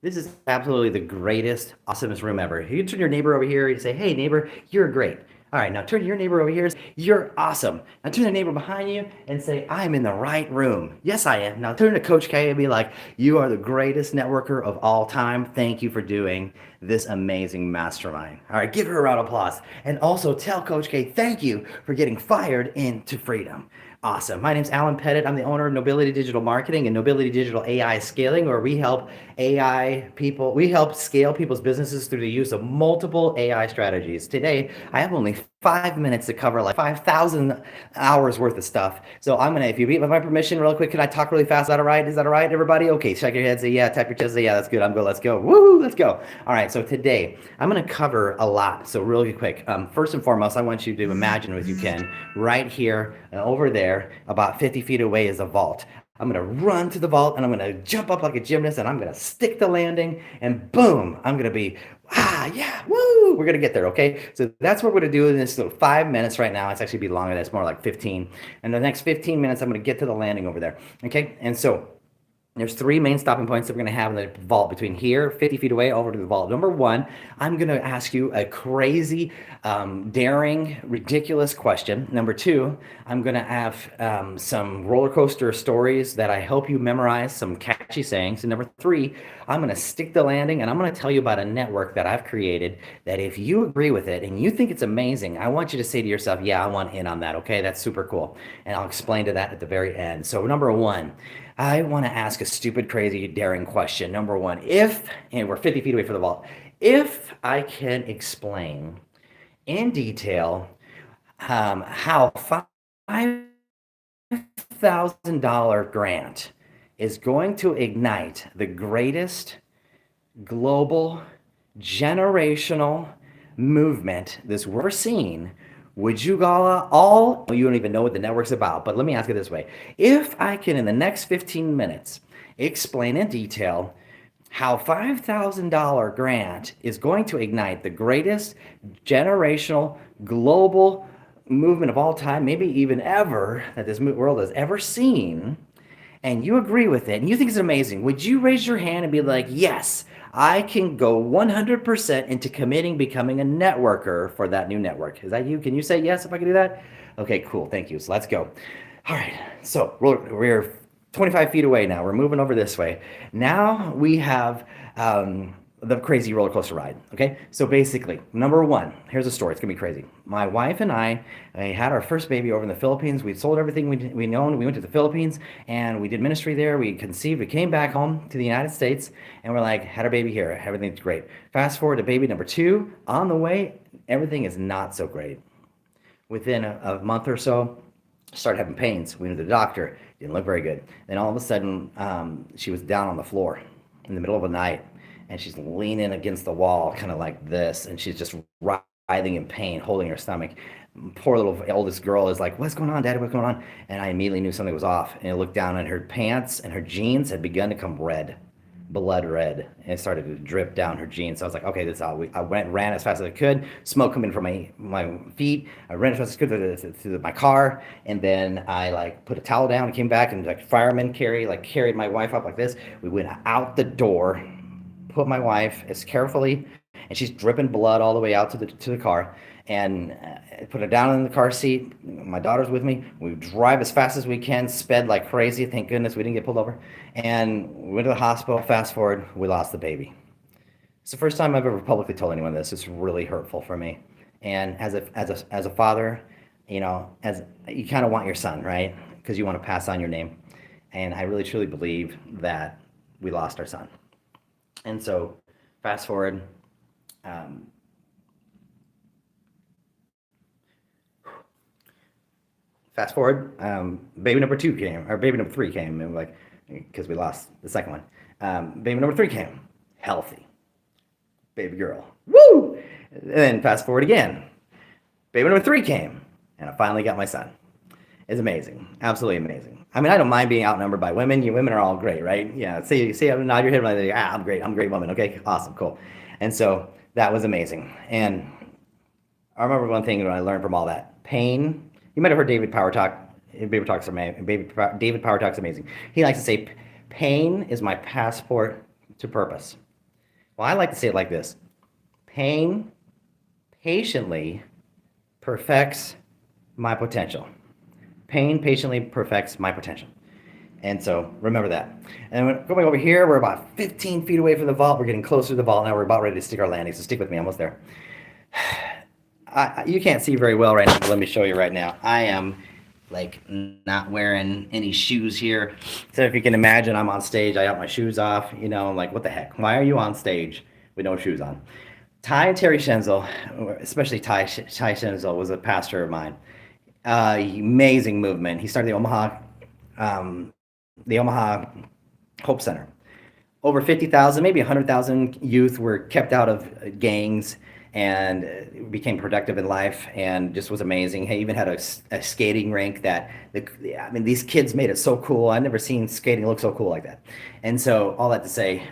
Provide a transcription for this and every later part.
This is absolutely the greatest, awesomest room ever. You turn your neighbor over here, you say, hey, neighbor, you're great. All right, now turn to your neighbor over here, you're awesome. Now turn to the neighbor behind you and say, I'm in the right room. Yes, I am. Now turn to Coach K and be like, you are the greatest networker of all time. Thank you for doing this amazing mastermind. All right, give her a round of applause. And also tell Coach K, thank you for getting fired into freedom. Awesome. My name's Alan Pettit. I'm the owner of Nobility Digital Marketing and Nobility Digital AI Scaling, where we help scale people's businesses through the use of multiple AI strategies. Today, I have only 5 minutes to cover like 5,000 hours worth of stuff. So if you with my permission, real quick, can I talk really fast? Is that all right? Is that all right, everybody? Okay, shake your head, say yeah, tap your chest, say yeah, that's good. I'm good. Let's go. Woo, let's go. All right, so today I'm going to cover a lot. So really quick, first and foremost, I want you to imagine, if you can, right here and over there, about 50 feet away is a vault. I'm going to run to the vault and I'm going to jump up like a gymnast and I'm going to stick the landing and boom, I'm going to be, yeah, woo, we're going to get there, okay? So that's what we're going to do in this little 5 minutes right now. It's actually be longer than it's more like 15. And the next 15 minutes, I'm going to get to the landing over there, okay? And so there's three main stopping points that we're going to have in the vault between here, 50 feet away, over to the vault. Number one, I'm going to ask you a crazy, daring, ridiculous question. Number two, I'm going to have some roller coaster stories that I hope you memorize, some catchy sayings. And number three, I'm going to stick the landing and I'm going to tell you about a network that I've created that if you agree with it and you think it's amazing, I want you to say to yourself, yeah, I want in on that. Okay, that's super cool. And I'll explain to that at the very end. So number one, I want to ask a stupid, crazy, daring question. Number one, and we're 50 feet away from the vault, if I can explain in detail how $5,000 grant is going to ignite the greatest global generational movement this we're seeing, would you all, you don't even know what the network's about, but let me ask it this way. If I can, in the next 15 minutes, explain in detail how $5,000 grant is going to ignite the greatest generational global movement of all time, maybe even ever, that this world has ever seen, and you agree with it and you think it's amazing, would you raise your hand and be like, yes, I can go 100% into committing becoming a networker for that new network? Is that you? Can you say yes if I can do that? Okay, cool. Thank you. So let's go. All right. So we're 25 feet away now. We're moving over this way. Now we have the crazy roller coaster ride. Okay. So basically, number one, here's a story. It's going to be crazy. My wife and I had our first baby over in the Philippines. We sold everything we owned. We went to the Philippines and we did ministry there. We conceived. We came back home to the United States and we're like, had our baby here. Everything's great. Fast forward to baby number two on the way. Everything is not so great. Within a month or so, started having pains. We went to the doctor. Didn't look very good. Then all of a sudden, she was down on the floor in the middle of the night, and she's leaning against the wall, kind of like this, and she's just writhing in pain, holding her stomach. Poor little oldest girl is like, "What's going on, Daddy? What's going on?" And I immediately knew something was off. And I looked down, and her pants and her jeans had begun to come red, blood red, and it started to drip down her jeans. So I was like, okay, this is how I ran as fast as I could. Smoke coming from my feet. I ran as fast as I could to my car, and then I like put a towel down and came back and like firemen carried my wife up like this. We went out the door, put my wife as carefully, and she's dripping blood all the way out to the car, and put her down in the car seat. My daughter's with me. We drive as fast as we can, sped like crazy. Thank goodness we didn't get pulled over. And we went to the hospital. Fast forward, we lost the baby. It's the first time I've ever publicly told anyone this. It's really hurtful for me. And as a father, as you kind of want your son, right? Because you want to pass on your name. And I really truly believe that we lost our son. And so, fast forward. Um, Fast forward, baby number two came, or baby number three came, and like, because we lost the second one. Baby number three came, healthy, baby girl, woo! And then fast forward again, baby number three came, and I finally got my son. It's amazing, absolutely amazing. I mean, I don't mind being outnumbered by women. You women are all great, right? Yeah. See, nod your head like, I'm great. I'm a great woman. Okay, awesome, cool. And so that was amazing. And I remember one thing that I learned from all that pain. You might have heard David Power talk. David Power talks amazing. He likes to say, "Pain is my passport to purpose." Well, I like to say it like this: pain patiently perfects my potential. Pain patiently perfects my potential. And so remember that. And going over here, we're about 15 feet away from the vault. We're getting closer to the vault now. We're about ready to stick our landing. So stick with me, almost there. You can't see very well right now, but let me show you right now. I am like not wearing any shoes here. So if you can imagine, I'm on stage. I got my shoes off. You know, I'm like, what the heck? Why are you on stage with no shoes on? Ty Terry Schenzel, especially Ty Schenzel, was a pastor of mine. Amazing movement. He started um, the Omaha Hope Center. Over 50,000, maybe 100,000 youth were kept out of gangs and became productive in life, and just was amazing. He even had a skating rink that, I mean, these kids made it so cool. I've never seen skating look so cool like that. And so, all that to say,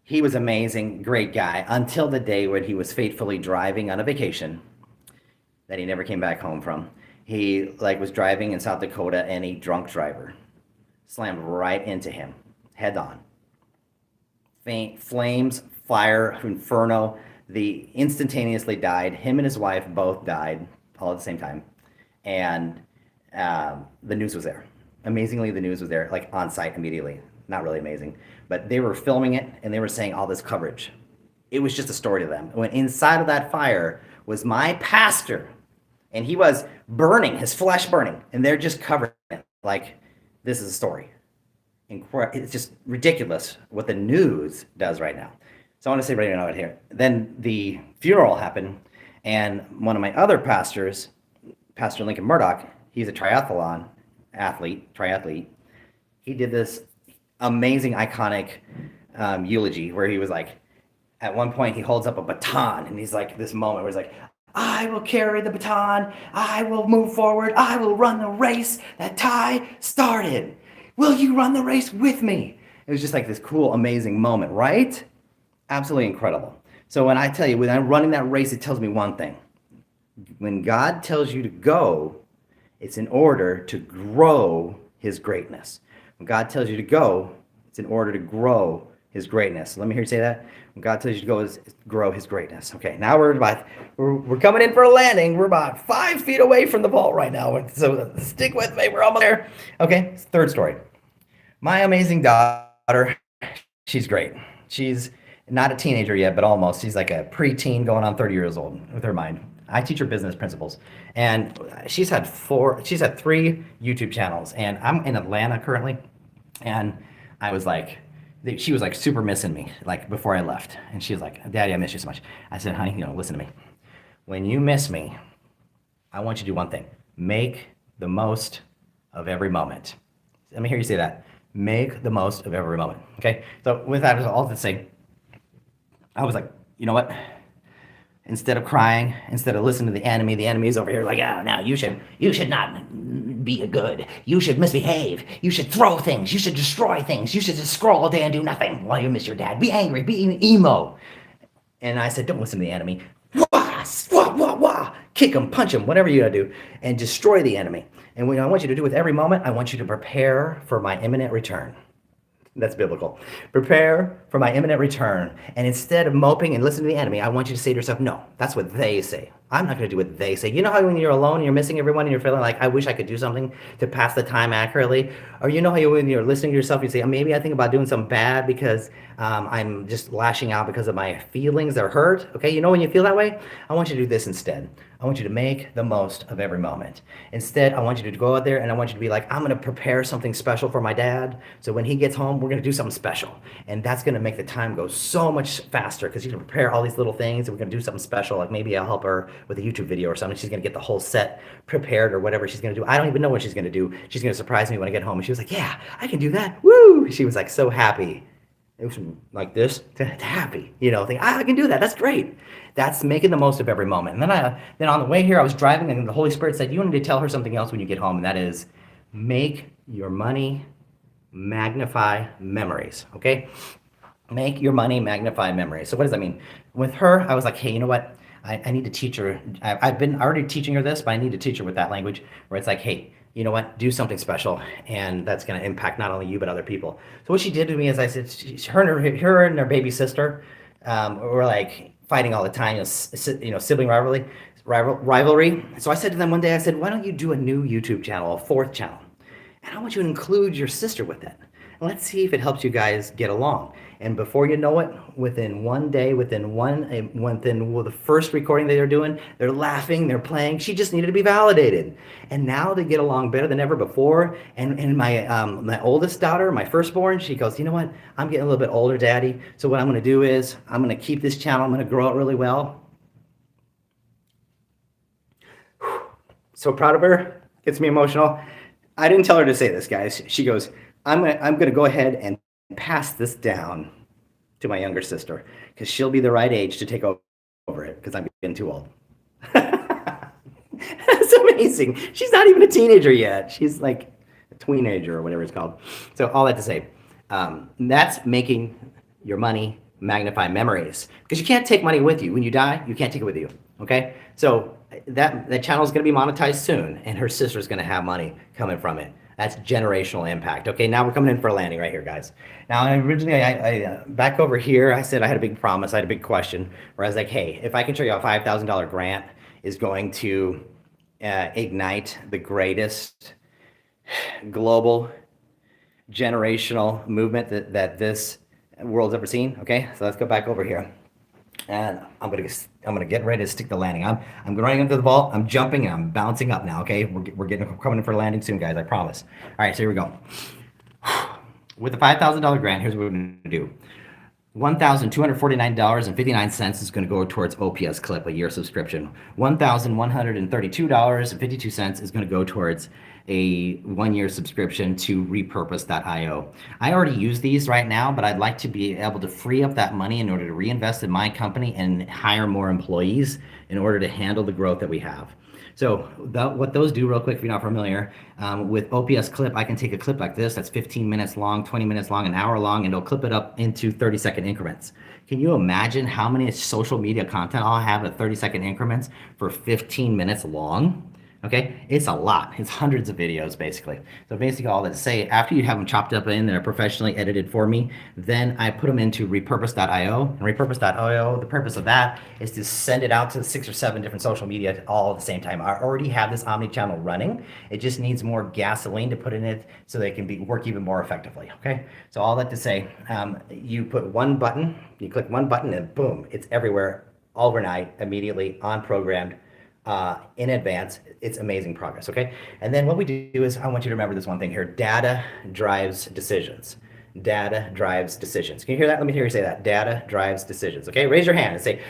he was amazing, great guy, until the day when he was fatefully driving on a vacation that he never came back home from. He like was driving in South Dakota, and a drunk driver slammed right into him, head on. Flames, fire, inferno. The instantaneously died. Him and his wife both died all at the same time, and the news was there. Amazingly, the news was there, like on site immediately. Not really amazing, but they were filming it and they were saying all this coverage. It was just a story to them. When inside of that fire was my pastor, and he was burning, his flesh burning, and they're just covering it like this is a story. It's just ridiculous what the news does right now. So I want to say right now, right here. Then the funeral happened, and one of my other pastors, Pastor Lincoln Murdoch, he's a triathlete. He did this amazing, iconic eulogy where he was like, at one point, he holds up a baton, and he's like, this moment where he's like, I will carry the baton. I will move forward. I will run the race that Ty started. Will you run the race with me? It was just like this cool, amazing moment, right? Absolutely incredible. So when I tell you, when I'm running that race, it tells me one thing. When God tells you to go, it's in order to grow his greatness. When God tells you to go, it's in order to grow his greatness. Let me hear you say that. When God tells you to go, is grow his greatness. Okay, now we're coming in for a landing. We're about 5 feet away from the vault right now. So stick with me. We're almost there. Okay, third story. My amazing daughter, she's great. She's not a teenager yet, but almost. She's like a preteen going on 30 years old with her mind. I teach her business principles, and she's had 3 YouTube channels, and I'm in Atlanta currently, and I was like, she was like super missing me, like before I left, and she was like, Daddy, I miss you so much. I said, honey, listen to me. When you miss me, I want you to do one thing: make the most of every moment. Let me hear you say that. Make the most of every moment. Okay. So with that, all to say, I was like, you know what? Instead of crying, instead of listening to the enemy is over here like, oh, no, you should not be good. You should misbehave. You should throw things. You should destroy things. You should just scroll all day and do nothing while you miss your dad. Be angry. Be emo. And I said, don't listen to the enemy. Wah, wah, wah, wah. Kick him, punch him, whatever you gotta do, and destroy the enemy. And what I want you to do with every moment, I want you to prepare for my imminent return. That's biblical. Prepare for my imminent return. And instead of moping and listening to the enemy, I want you to say to yourself, no, that's what they say. I'm not going to do what they say. You know how when you're alone and you're missing everyone and you're feeling like, I wish I could do something to pass the time accurately? Or you know how when you're listening to yourself, you say, maybe I think about doing something bad because I'm just lashing out because of my feelings are hurt. Okay, you know when you feel that way? I want you to do this instead. I want you to make the most of every moment. Instead, I want you to go out there and I want you to be like, I'm going to prepare something special for my dad. So when he gets home, we're going to do something special. And that's going to make the time go so much faster because you're going to prepare all these little things and we're going to do something special. Like maybe I'll help her with a YouTube video or something. She's going to get the whole set prepared or whatever she's going to do. I don't even know what she's going to do. She's going to surprise me when I get home. And she was like, yeah, I can do that. Woo! She was like so happy. It was like this to happy, thinking, I can do that. That's great. That's making the most of every moment. And then on the way here, I was driving and the Holy Spirit said, you need to tell her something else when you get home. And that is make your money magnify memories. Okay. Make your money magnify memories. So what does that mean? With her, I was like, hey, you know what? I need to teach her. I've been already teaching her this, but I need to teach her with that language where it's like, hey, you know what, do something special, and that's going to impact not only you but other people. So what she did to me is, I said, her and her baby sister were like fighting all the time, sibling rivalry. So I said to them one day, I said, why don't you do a new YouTube channel, a fourth channel? And I want you to include your sister with it. And let's see if it helps you guys get along. And before you know it, within one day, within the first recording that they're doing, they're laughing, they're playing. She just needed to be validated. And now they get along better than ever before. And my oldest daughter, my firstborn, she goes, you know what? I'm getting a little bit older, Daddy. So what I'm going to do is I'm going to keep this channel. I'm going to grow it really well. So proud of her. Gets me emotional. I didn't tell her to say this, guys. She goes, I'm gonna go ahead and pass this down to my younger sister because she'll be the right age to take over it because I'm getting too old. That's amazing. She's not even a teenager yet. She's like a tweenager or whatever it's called. So all that to say, that's making your money magnify memories, because you can't take money with you. When you die, you can't take it with you. Okay? So that channel is going to be monetized soon, and her sister's going to have money coming from it. That's generational impact. Okay, now we're coming in for a landing right here, guys. Now, originally, I back over here, I said I had a big promise, I had a big question, where I was like, hey, if I can show you a $5,000 grant is going to ignite the greatest global generational movement that this world's ever seen. Okay, so let's go back over here. And I'm gonna get ready to stick the landing. I'm running into the vault. I'm jumping and I'm bouncing up now. Okay, we're coming in for a landing soon, guys. I promise. All right, so here we go. With the $5,000 grant, here's what we're gonna do. $1,249.59 is going to go towards OPS Clip, a year subscription. $1,132.52 is going to go towards a 1-year subscription to repurpose.io. I already use these right now, but I'd like to be able to free up that money in order to reinvest in my company and hire more employees in order to handle the growth that we have. So what those do, real quick, if you're not familiar, with OPS Clip, I can take a clip like this that's 15 minutes long, 20 minutes long, an hour long, and it'll clip it up into 30-second increments. Can you imagine how many social media content I'll have at 30-second increments for 15 minutes long? Okay, it's a lot. It's hundreds of videos, basically. So basically all that to say, after you have them chopped up in, they're professionally edited for me, then I put them into repurpose.io. And repurpose.io, the purpose of that is to send it out to 6 or 7 different social media all at the same time. I already have this omni-channel running. It just needs more gasoline to put in it so they can work even more effectively, okay? So all that to say, you put one button, you click one button and boom, it's everywhere, overnight, immediately, on-programmed, in advance. It's amazing progress, okay? And then what we do is, I want you to remember this one thing here. Data drives decisions. Data drives decisions. Can you hear that? Let me hear you say that. Data drives decisions, okay? Raise your hand and say,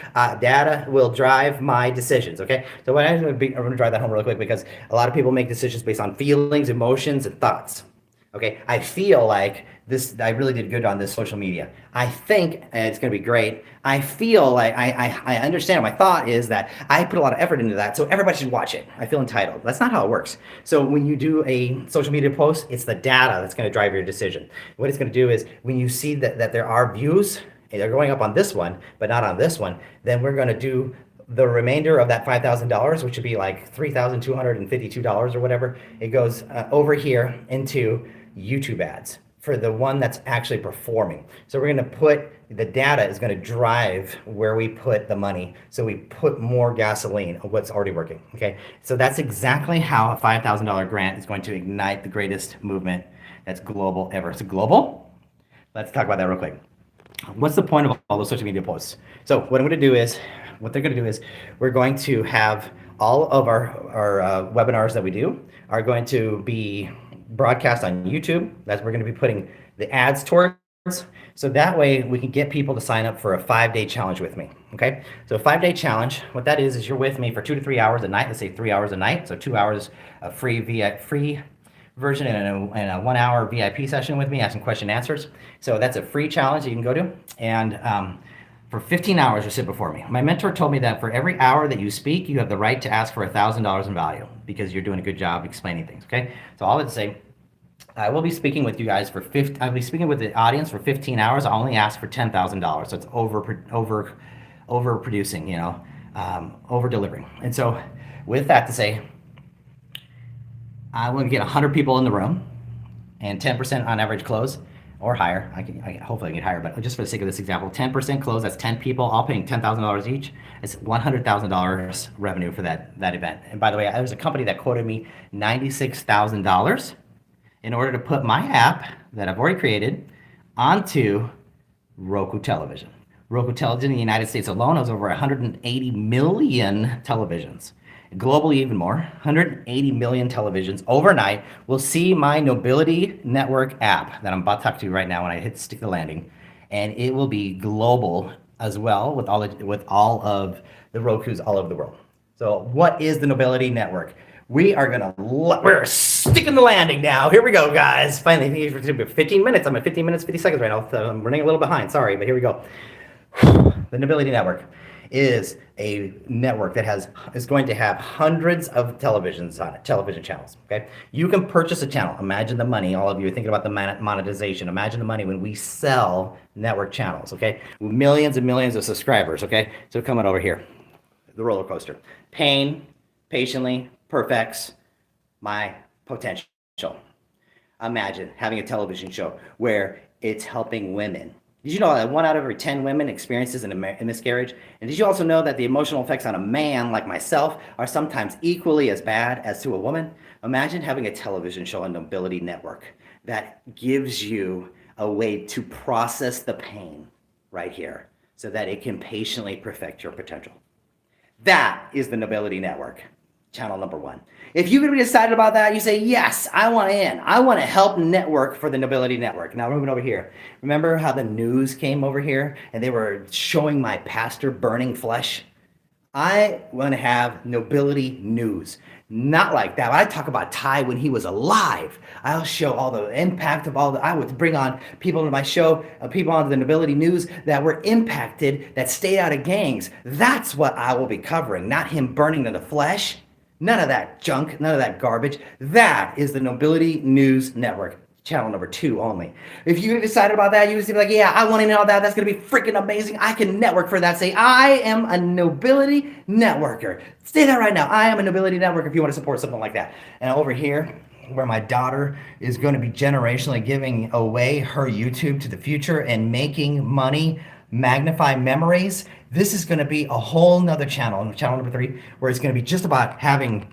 data will drive my decisions, okay? So I'm going to drive that home real quick, because a lot of people make decisions based on feelings, emotions, and thoughts. Okay, I feel like this, I really did good on this social media. I think it's going to be great. I feel like I understand. My thought is that I put a lot of effort into that, so everybody should watch it. I feel entitled. That's not how it works. So when you do a social media post, it's the data that's going to drive your decision. What it's going to do is, when you see that there are views, and they're going up on this one, but not on this one, then we're going to do the remainder of that $5,000, which would be like $3,252 or whatever. It goes over here into YouTube ads for the one that's actually performing. So we're going to put, the data is going to drive where we put the money. So we put more gasoline on what's already working. Okay. So that's exactly how a $5,000 grant is going to ignite the greatest movement that's global ever. So global, let's talk about that real quick. What's the point of all those social media posts? So what they're going to do is, we're going to have all of our webinars that we do are going to be broadcast on YouTube. That's we're going to be putting the ads towards. So that way we can get people to sign up for a 5-day challenge with me. Okay. So a 5-day challenge, what that is you're with me for 2 to 3 hours a night. Let's say 3 hours a night. So 2 hours of free version and a 1-hour VIP session with me, asking question and answers. So that's a free challenge that you can go to. And for 15 hours, you sit before me. My mentor told me that for every hour that you speak, you have the right to ask for $1,000 in value, because you're doing a good job explaining things, okay? So all that to say, I will be speaking with you guys for I'll be speaking with the audience for 15 hours. I only ask for $10,000, so it's overproducing, you know, over delivering. And so with that to say, I want to get 100 people in the room and 10% on average close or higher. Hopefully I can get higher, but just for the sake of this example, 10% close, that's 10 people, all paying $10,000 each. It's $100,000 revenue for that event. And by the way, there's a company that quoted me $96,000 in order to put my app that I've already created onto Roku television. Roku television in the United States alone has over 180 million televisions. Globally, even more, 180 million televisions overnight will see my Nobility Network app that I'm about to talk to you right now when I hit stick the landing, and it will be global as well with all of the Rokus all over the world. So, what is the Nobility Network? We're sticking the landing now. Here we go, guys. Finally, 15 minutes. I'm at 15 minutes, 50 seconds right now. So I'm running a little behind. Sorry, but here we go. The Nobility Network is a network that is going to have hundreds of televisions on it, television channels. Okay, you can purchase a channel. Imagine the money. All of you are thinking about the monetization. Imagine the money when we sell network channels. Okay, millions and millions of subscribers. Okay, so coming over here, the roller coaster. Pain, patiently perfects my potential. Imagine having a television show where it's helping women. Did you know that 1 out of every 10 women experiences a miscarriage? And did you also know that the emotional effects on a man like myself are sometimes equally as bad as to a woman? Imagine having a television show on Nobility Network that gives you a way to process the pain right here so that it can patiently perfect your potential. That is the Nobility Network, channel number 1. If you could be excited about that, you say, yes, I want in. I want to help network for the Nobility Network. Now, moving over here. Remember how the news came over here and they were showing my pastor burning flesh? I want to have Nobility News. Not like that. I talk about Ty when he was alive. I'll show all the impact of I would bring on people to my show, people onto the Nobility News that were impacted, that stayed out of gangs. That's what I will be covering, not him burning to the flesh. None of that junk, none of that garbage. That is the Nobility News Network, channel number 2 only. If you decided about that, you would be like, yeah, I want to know that. That's going to be freaking amazing. I can network for that. Say, I am a Nobility Networker. Say that right now. I am a Nobility Networker if you want to support something like that. And over here, where my daughter is going to be generationally giving away her YouTube to the future and making money, magnify memories. This is going to be a whole nother channel number 3, where it's going to be just about having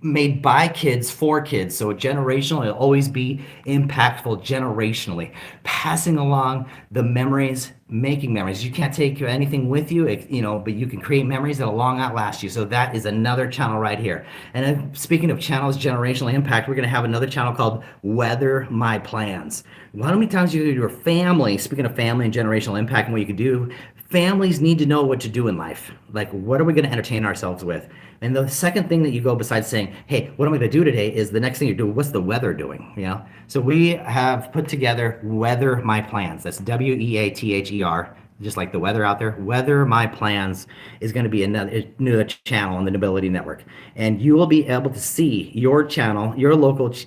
made by kids for kids. So generational, it'll always be impactful generationally, passing along the memories, making memories. You can't take anything with you, but you can create memories that'll long outlast you. So that is another channel right here. And then speaking of channels, generational impact, we're going to have another channel called Weather My Plans. How many times your family, speaking of family and generational impact and what you can do, families need to know what to do in life. Like, what are we going to entertain ourselves with? And the second thing that you go besides saying, hey, what am I going to do today, is the next thing you do, what's the weather doing? So we have put together Weather My Plans. That's WEATHER, just like the weather out there. Weather My Plans is going to be another channel on the Nobility Network, and you will be able to see your channel, your local place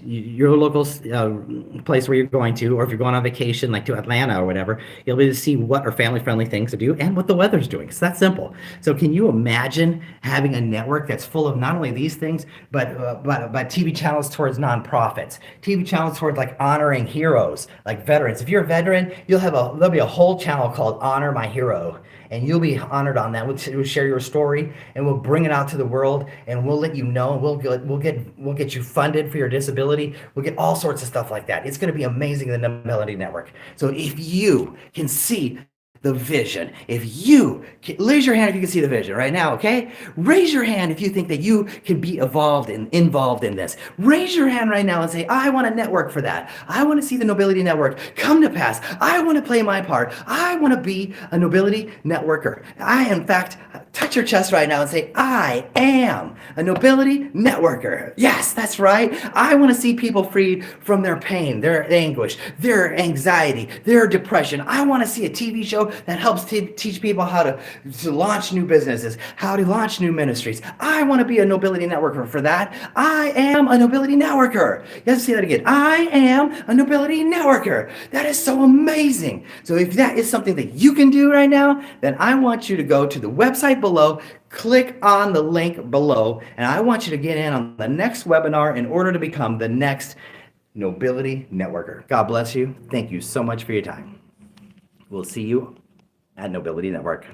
where you're going to, or if you're going on vacation like to Atlanta or whatever, you'll be able to see what are family-friendly things to do and what the weather's doing. It's that simple. So can you imagine having a network that's full of not only these things, but TV channels towards nonprofits, TV channels towards like honoring heroes, like veterans. If you're a veteran, there'll be a whole channel called Honor My Hero, and you'll be honored on that. We'll share your story, and we'll bring it out to the world, and we'll let you know. We'll get you funded for your disability. We'll get all sorts of stuff like that. It's going to be amazing, the Nobility Network. So if you can see the vision, raise your hand if you can see the vision right now, okay? Raise your hand if you think that you can be involved in this. Raise your hand right now and say, I want to network for that. I want to see the Nobility Network come to pass. I want to play my part. I want to be a Nobility Networker. In fact, touch your chest right now and say, I am a Nobility Networker. Yes, that's right. I want to see people freed from their pain, their anguish, their anxiety, their depression. I want to see a TV show that helps teach people how to launch new businesses, how to launch new ministries. I want to be a Nobility Networker for that. I am a Nobility Networker. Let's see that again. I am a Nobility Networker. That is so amazing. So if that is something that you can do right now, then I want you to go to the website below, click on the link below, and I want you to get in on the next webinar in order to become the next Nobility Networker. God bless you. Thank you so much for your time. We'll see you at Nobility Network.